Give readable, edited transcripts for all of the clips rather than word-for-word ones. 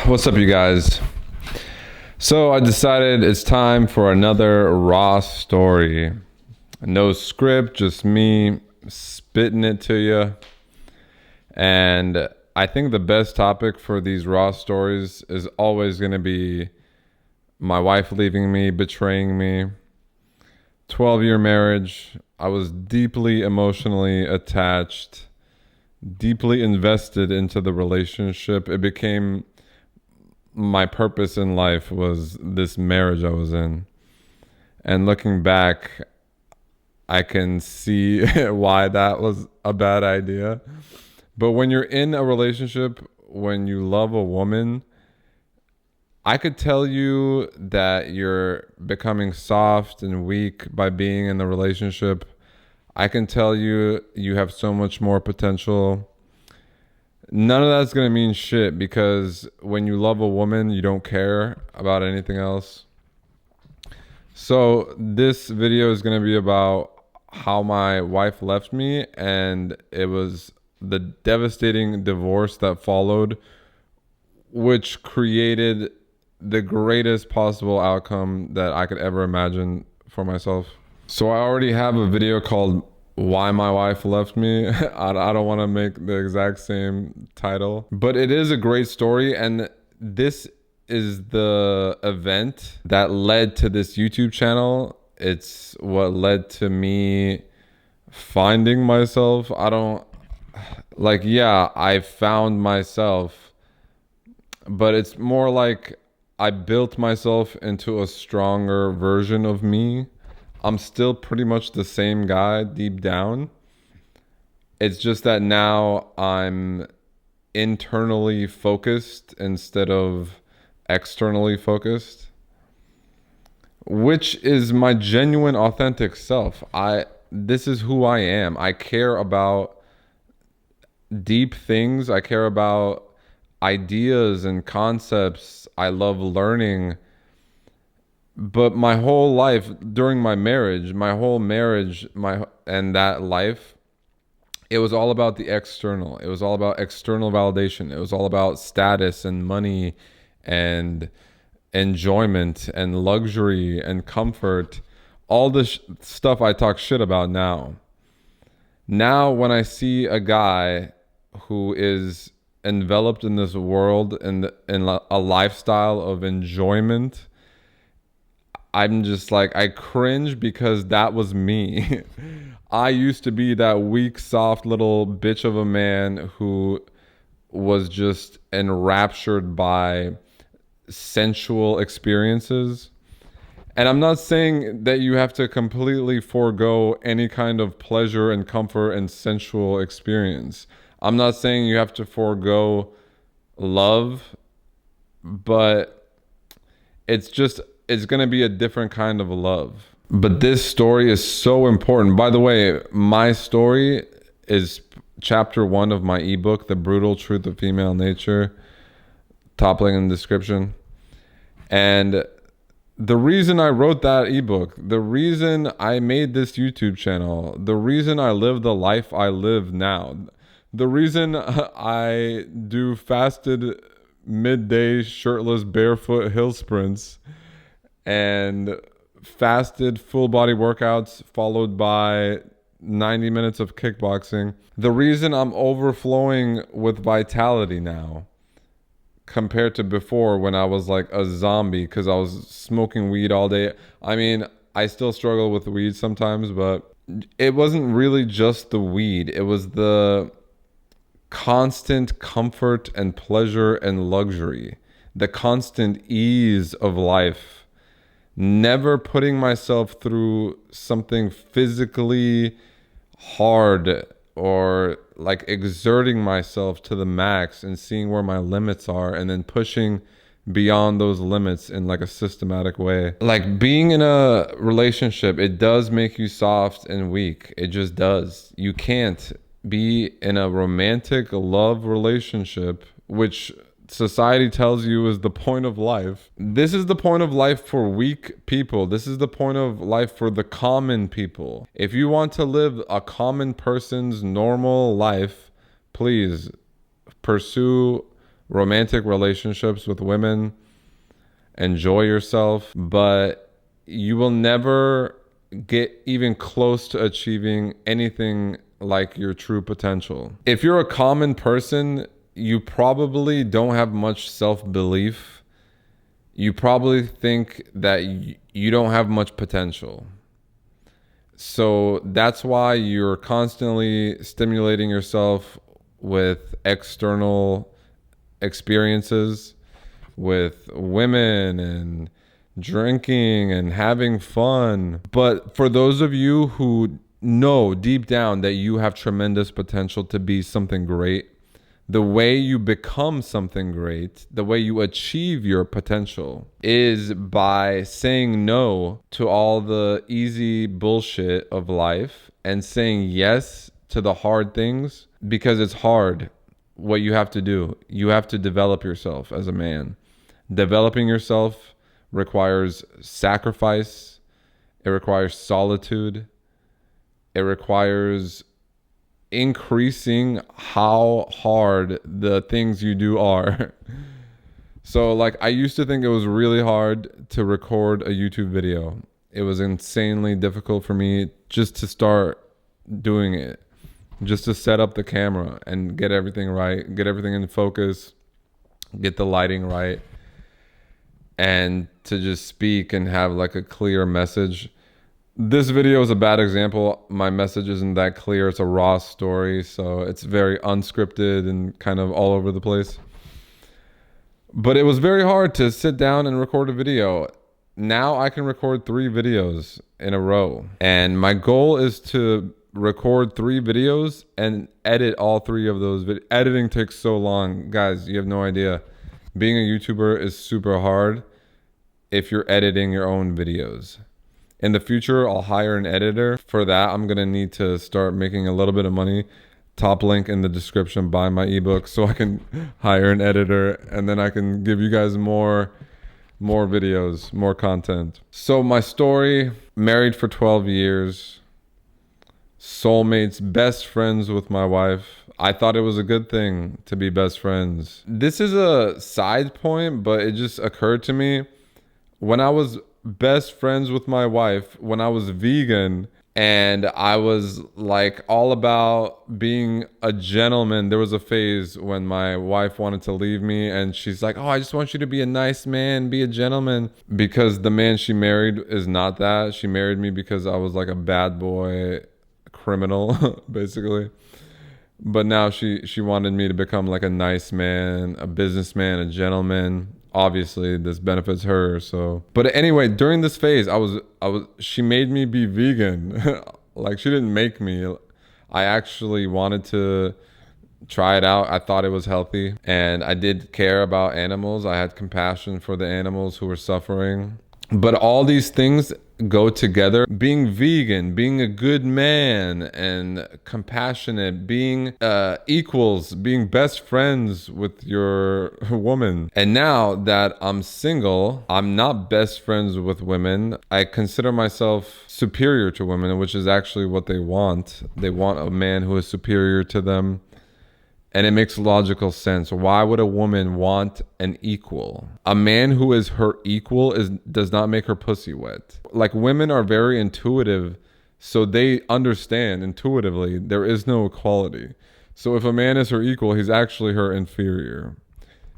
What's up, you guys? So I decided it's time for another raw story. No script, just me spitting it to you. And I think the best topic for these raw stories is always going to be my wife leaving me, betraying me. 12-year marriage. I was deeply emotionally attached, deeply invested into the relationship. It became my purpose in life, was this marriage I was in. And looking back, I can see why that was a bad idea. But when you're in a relationship, when you love a woman, I could tell you that you're becoming soft and weak by being in the relationship. I can tell you you have so much more potential. None of that's going to mean shit, because when you love a woman, you don't care about anything else. So this video is going to be about how my wife left me, and it was the devastating divorce that followed, which created the greatest possible outcome that I could ever imagine for myself. So I already have a video called Why My Wife Left Me. I don't want to make the exact same title, but it is a great story, and this is the event that led to this YouTube channel. It's what led to me finding myself. I found myself, but it's more like I built myself into a stronger version of me. I'm still pretty much the same guy deep down. It's just that now I'm internally focused instead of externally focused, which is my genuine, authentic self. This is who I am. I care about deep things. I care about ideas and concepts. I love learning. But my whole life, during my marriage, and that life, it was all about the external. It was all about external validation. It was all about status and money and enjoyment and luxury and comfort. All this stuff I talk shit about now. Now, when I see a guy who is enveloped in this world and in a lifestyle of enjoyment, I'm just like, I cringe, because that was me. I used to be that weak, soft little bitch of a man who was just enraptured by sensual experiences. And I'm not saying that you have to completely forego any kind of pleasure and comfort and sensual experience. I'm not saying you have to forego love, but it's going to be a different kind of love. But this story is so important. By the way, my story is chapter 1 of my ebook, The Brutal Truth of Female Nature. Top link in the description. And the reason I wrote that ebook, the reason I made this YouTube channel, the reason I live the life I live now, the reason I do fasted midday shirtless barefoot hill sprints and fasted full body workouts followed by 90 minutes of kickboxing. The reason I'm overflowing with vitality now compared to before, when I was like a zombie because I was smoking weed all day. I mean, I still struggle with weed sometimes, but it wasn't really just the weed. It was the constant comfort and pleasure and luxury, the constant ease of life. Never putting myself through something physically hard, or like exerting myself to the max and seeing where my limits are and then pushing beyond those limits in like a systematic way. Like, being in a relationship, it does make you soft and weak. It just does. You can't be in a romantic love relationship, which society tells you is the point of life. This is the point of life for weak people. This is the point of life for the common people. If you want to live a common person's normal life, please pursue romantic relationships with women, enjoy yourself, but you will never get even close to achieving anything like your true potential. If you're a common person, you probably don't have much self-belief. You probably think that you don't have much potential. So that's why you're constantly stimulating yourself with external experiences, with women and drinking and having fun. But for those of you who know deep down that you have tremendous potential to be something great, the way you become something great, the way you achieve your potential is by saying no to all the easy bullshit of life and saying yes to the hard things, because it's hard what you have to do. You have to develop yourself as a man. Developing yourself requires sacrifice. It requires solitude. It requires increasing how hard the things you do are. So like, I used to think it was really hard to record a YouTube video. It was insanely difficult for me just to start doing it, just to set up the camera and get everything right, get everything in focus, get the lighting right, and to just speak and have like a clear message. This video is a bad example. My message isn't that clear. It's a raw story, so it's very unscripted and kind of all over the place. But it was very hard to sit down and record a video. Now I can record 3 videos in a row. And my goal is to record 3 videos and edit all 3 of those. Editing takes so long. Guys, you have no idea. Being a YouTuber is super hard if you're editing your own videos. In the future, I'll hire an editor. For that, I'm going to need to start making a little bit of money. Top link in the description, buy my ebook so I can hire an editor, and then I can give you guys more videos, more content. So my story, married for 12 years, soulmates, best friends with my wife. I thought it was a good thing to be best friends. This is a side point, but it just occurred to me. When I was best friends with my wife, when I was vegan and I was like all about being a gentleman, there was a phase when my wife wanted to leave me and she's like, oh, I just want you to be a nice man, be a gentleman. Because the man she married is not that. She married me because I was like a bad boy criminal, basically. But now she wanted me to become like a nice man, a businessman, a gentleman. Obviously this benefits her. So, but anyway, during this phase, she made me be vegan. Like, she didn't make me. I actually wanted to try it out. I thought it was healthy, and I did care about animals. I had compassion for the animals who were suffering. But all these things go together. Being vegan, being a good man and compassionate, being equals, being best friends with your woman. And now that I'm single, I'm not best friends with women. I consider myself superior to women, which is actually what they want. They want a man who is superior to them. And it makes logical sense. Why would a woman want an equal? A man who is her equal does not make her pussy wet. Like, women are very intuitive, so they understand intuitively there is no equality. So if a man is her equal, he's actually her inferior.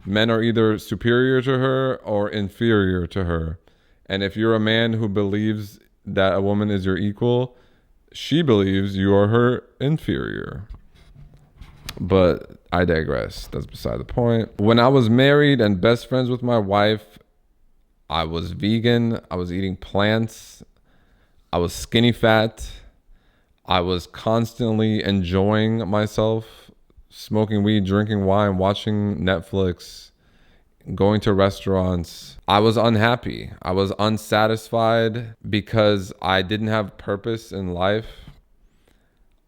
Men are either superior to her or inferior to her. And if you're a man who believes that a woman is your equal, she believes you are her inferior. But I digress. That's beside the point. When I was married and best friends with my wife, I was vegan. I was eating plants. I was skinny fat. I was constantly enjoying myself, smoking weed, drinking wine, watching Netflix, going to restaurants. I was unhappy. I was unsatisfied because I didn't have purpose in life.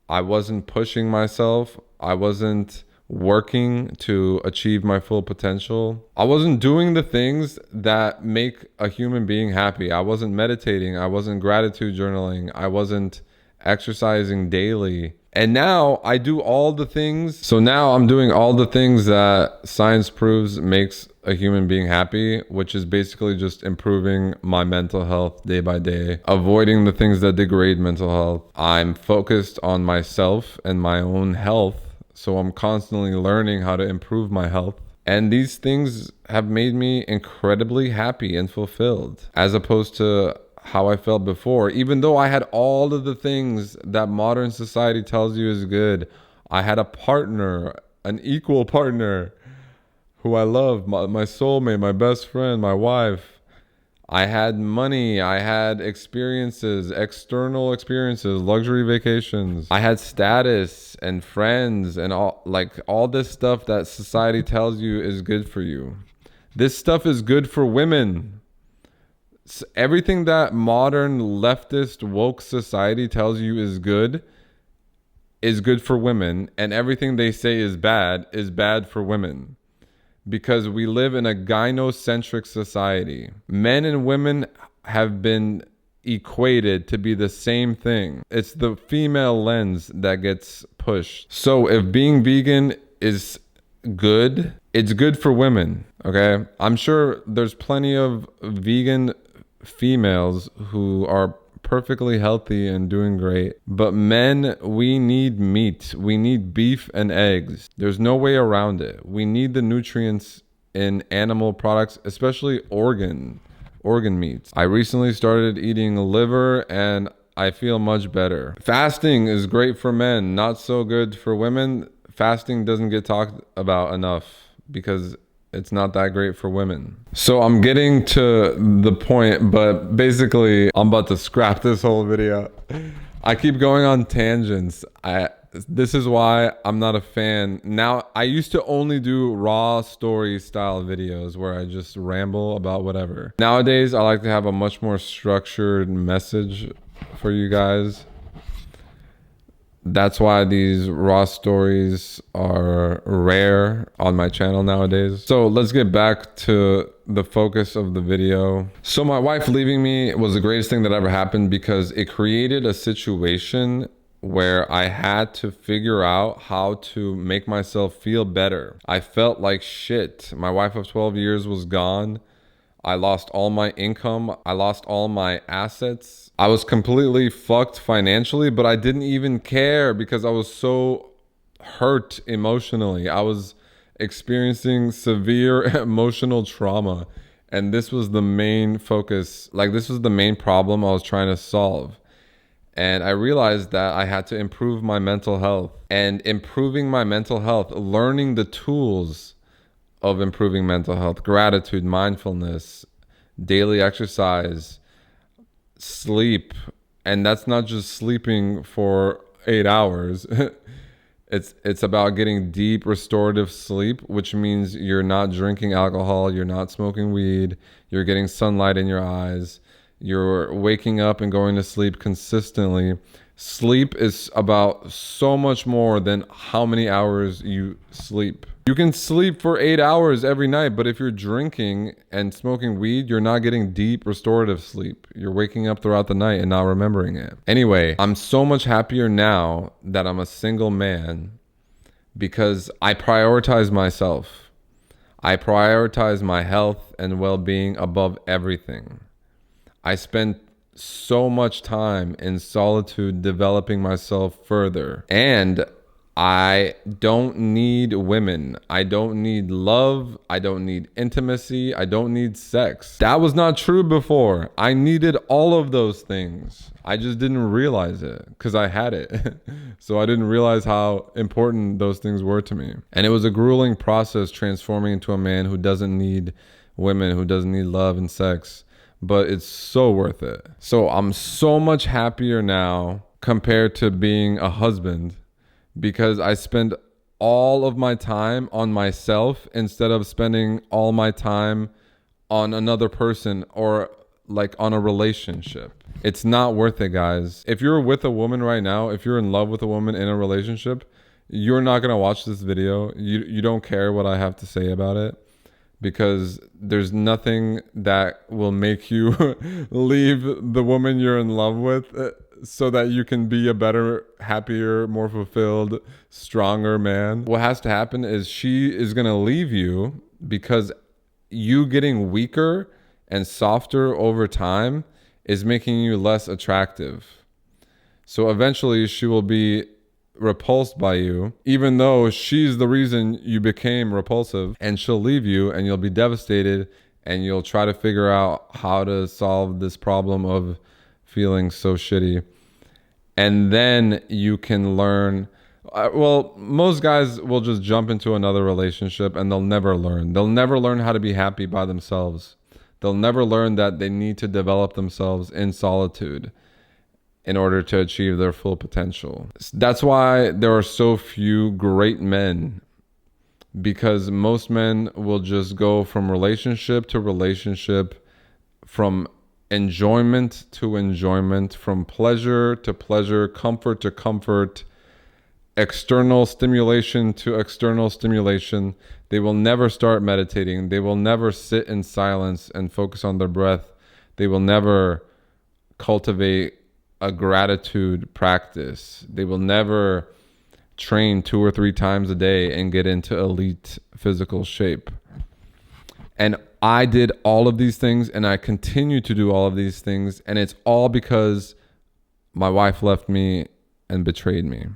I wasn't pushing myself. I wasn't working to achieve my full potential. I wasn't doing the things that make a human being happy. I wasn't meditating. I wasn't gratitude journaling. I wasn't exercising daily. And now I do all the things. So now I'm doing all the things that science proves makes a human being happy, which is basically just improving my mental health day by day, avoiding the things that degrade mental health. I'm focused on myself and my own health. So I'm constantly learning how to improve my health. And these things have made me incredibly happy and fulfilled, as opposed to how I felt before. Even though I had all of the things that modern society tells you is good, I had a partner, an equal partner who I love, my soulmate, my best friend, my wife. I had money, I had experiences, external experiences, luxury vacations. I had status and friends and all this stuff that society tells you is good for you. This stuff is good for women. Everything that modern leftist woke society tells you is good for women, and everything they say is bad for women. Because we live in a gynocentric society. Men and women have been equated to be the same thing. It's the female lens that gets pushed. So if being vegan is good, it's good for women, okay? I'm sure there's plenty of vegan females who are perfectly healthy and doing great. But men, we need meat. We need beef and eggs. There's no way around it. We need the nutrients in animal products, especially organ meats. I recently started eating liver and I feel much better. Fasting is great for men, not so good for women. Fasting doesn't get talked about enough because it's not that great for women. So I'm getting to the point, but basically I'm about to scrap this whole video. I keep going on tangents. This is why I'm not a fan. Now, I used to only do raw story style videos where I just ramble about whatever. Nowadays, I like to have a much more structured message for you guys. That's why these raw stories are rare on my channel nowadays. So let's get back to the focus of the video. So my wife leaving me was the greatest thing that ever happened because it created a situation where I had to figure out how to make myself feel better. I felt like shit. My wife of 12 years was gone. I lost all my income. I lost all my assets. I was completely fucked financially, but I didn't even care because I was so hurt emotionally. I was experiencing severe emotional trauma. And this was the main focus. Like, this was the main problem I was trying to solve. And I realized that I had to improve my mental health. And improving my mental health, learning the tools of improving mental health, gratitude, mindfulness, daily exercise, sleep. And that's not just sleeping for 8 hours. It's about getting deep restorative sleep, which means you're not drinking alcohol, you're not smoking weed, you're getting sunlight in your eyes, you're waking up and going to sleep consistently. Sleep is about so much more than how many hours you sleep. You can sleep for 8 hours every night, but if you're drinking and smoking weed, you're not getting deep restorative sleep. You're waking up throughout the night and not remembering it. Anyway, I'm so much happier now that I'm a single man because I prioritize myself. I prioritize my health and well-being above everything. I spent so much time in solitude developing myself further. And I don't need women. I don't need love. I don't need intimacy. I don't need sex. That was not true before. I needed all of those things. I just didn't realize it because I had it. So I didn't realize how important those things were to me. And it was a grueling process transforming into a man who doesn't need women, who doesn't need love and sex. But it's so worth it. So I'm so much happier now compared to being a husband because I spend all of my time on myself instead of spending all my time on another person or like on a relationship. It's not worth it, guys. If you're with a woman right now, if you're in love with a woman in a relationship, you're not going to watch this video. You don't care what I have to say about it. Because there's nothing that will make you leave the woman you're in love with. so that you can be a better, happier, more fulfilled, stronger man. What has to happen is she is going to leave you because you getting weaker and softer over time is making you less attractive. So eventually she will be repulsed by you, even though she's the reason you became repulsive, and she'll leave you and you'll be devastated and you'll try to figure out how to solve this problem of feeling so shitty. And then you can learn. Well, most guys will just jump into another relationship and they'll never learn. They'll never learn how to be happy by themselves. They'll never learn that they need to develop themselves in solitude in order to achieve their full potential. That's why there are so few great men, because most men will just go from relationship to relationship, from enjoyment to enjoyment, from pleasure to pleasure, comfort to comfort, external stimulation to external stimulation. They will never start meditating. They will never sit in silence and focus on their breath. They will never cultivate a gratitude practice. They will never train 2 or 3 times a day and get into elite physical shape. And I did all of these things and I continue to do all of these things. And it's all because my wife left me and betrayed me.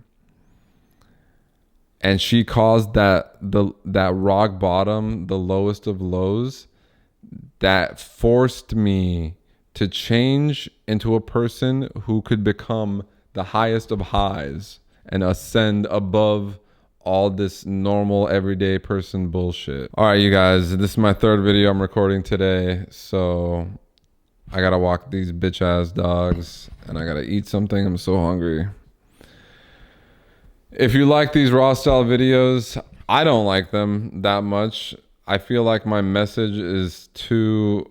And she caused that rock bottom, the lowest of lows, that forced me to change into a person who could become the highest of highs and ascend above all this normal everyday person bullshit. All right, you guys, this is my 3rd video I'm recording today, so I gotta walk these bitch ass dogs and I gotta eat something. I'm so hungry. If you like these raw style videos, I don't like them that much. I feel like my message is too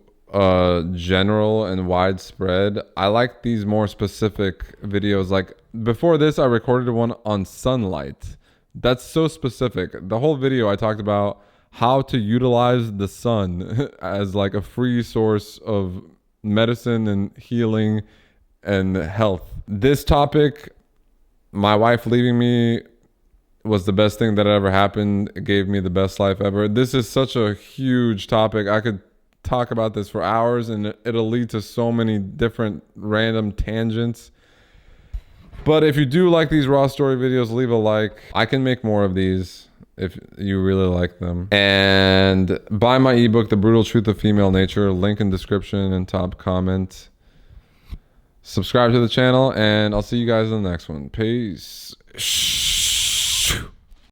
general and widespread. I like these more specific videos. Like before this, I recorded one on sunlight. That's so specific. The whole video I talked about how to utilize the sun as like a free source of medicine and healing and health. This topic, my wife leaving me, was the best thing that ever happened. It gave me the best life ever. This is such a huge topic. I could talk about this for hours and it'll lead to so many different random tangents. But if you do like these raw story videos, leave a like. I can make more of these if you really like them. And buy my ebook, The Brutal Truth of Female Nature. Link in description and top comment. Subscribe to the channel and I'll see you guys in the next one. Peace.